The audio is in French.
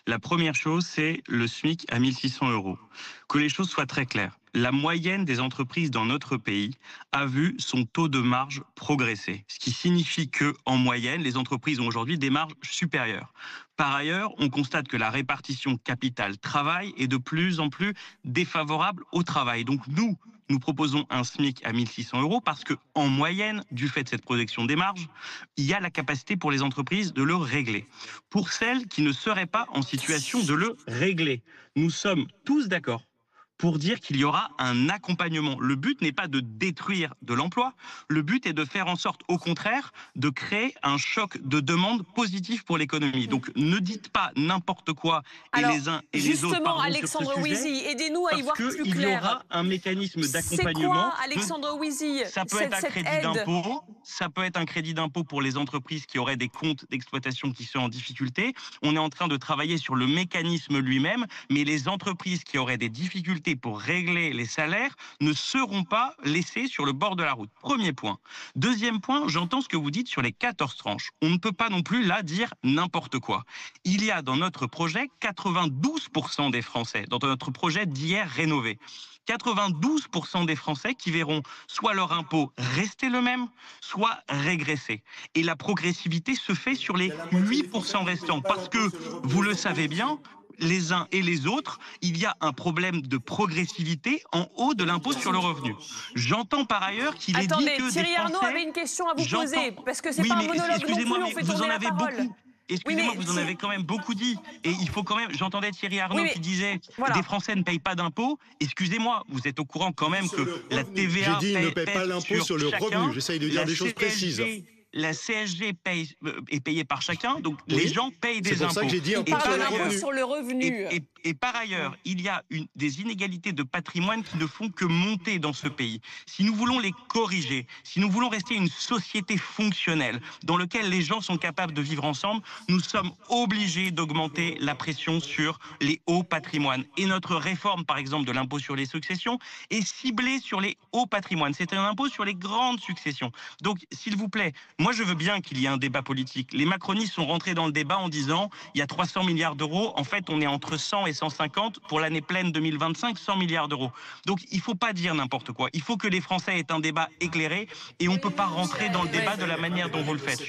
La première chose, c'est le SMIC à 1600 euros. Que les choses soient très claires. La moyenne des entreprises dans notre pays a vu son taux de marge progresser. Ce qui signifie que, en moyenne, les entreprises ont aujourd'hui des marges supérieures. Par ailleurs, on constate que la répartition capital-travail est de plus en plus défavorable au travail. Donc nous proposons un SMIC à 1600 euros parce que, en moyenne, du fait de cette protection des marges, il y a la capacité pour les entreprises de le régler. Pour celles qui ne seraient pas en situation de le régler, nous sommes tous d'accord pour dire qu'il y aura un accompagnement. Le but n'est pas de détruire de l'emploi, le but est de faire en sorte, au contraire, de créer un choc de demande positif pour l'économie. Donc ne dites pas n'importe quoi et Alors, les uns et les autres, justement, pardon, sur ce Alexandre sujet, Wizy, aidez-nous à y parce voir plus qu'il y clair. aura un mécanisme C'est d'accompagnement. quoi, Alexandre Wizy, Ça peut être un cette crédit aide? d'impôt, ça peut être un crédit d'impôt pour les entreprises qui auraient des comptes d'exploitation qui sont en difficulté. On est en train de travailler sur le mécanisme lui-même, mais les entreprises qui auraient des difficultés pour régler les salaires ne seront pas laissées sur le bord de la route. Premier point. Deuxième point, j'entends ce que vous dites sur les 14 tranches. On ne peut pas non plus là dire n'importe quoi. Il y a dans notre projet 92% des Français, dans notre projet d'hier rénové. 92% des Français qui verront soit leur impôt rester le même, soit régresser. Et la progressivité se fait sur les 8% restants. Parce que, vous le savez bien, les uns et les autres, il y a un problème de progressivité en haut de l'impôt sur le revenu. J'entends par ailleurs qu'il est dit Attendez, que des Thierry Arnaud Français... avait une question à vous J'entends... poser, parce que c'est Oui, pas un mais monologue non excusez-moi, plus, on mais fait vous en tourner la avez parole. beaucoup. Oui, Excusez-moi, vous en avez quand même beaucoup dit. Et il faut quand même, j'entendais Thierry Oui, Arnaud qui mais disait voilà. des Français ne payent pas d'impôts. Excusez-moi, vous êtes au courant quand même que la J'ai TVA dit ne paie pas pèse l'impôt sur sur le chacun. revenu. J'essaye de dire des choses précises. La CSG est payée par chacun, donc les Oui, gens payent c'est des pour ça que impôts. j'ai dit Il impôt sur parle de le l'impôt revenu. sur le revenu. Et par ailleurs, il y a des inégalités de patrimoine qui ne font que monter dans ce pays. Si nous voulons les corriger, si nous voulons rester une société fonctionnelle dans laquelle les gens sont capables de vivre ensemble, nous sommes obligés d'augmenter la pression sur les hauts patrimoines. Et notre réforme, par exemple, de l'impôt sur les successions est ciblée sur les hauts patrimoines. C'est un impôt sur les grandes successions. Donc, s'il vous plaît, moi je veux bien qu'il y ait un débat politique. Les macronistes sont rentrés dans le débat en disant il y a 300 milliards d'euros. En fait, on est entre 100 et 150 pour l'année pleine 2025, 100 milliards d'euros. Donc, il ne faut pas dire n'importe quoi. Il faut que les Français aient un débat éclairé et on ne peut pas rentrer dans le débat de la manière dont vous le faites.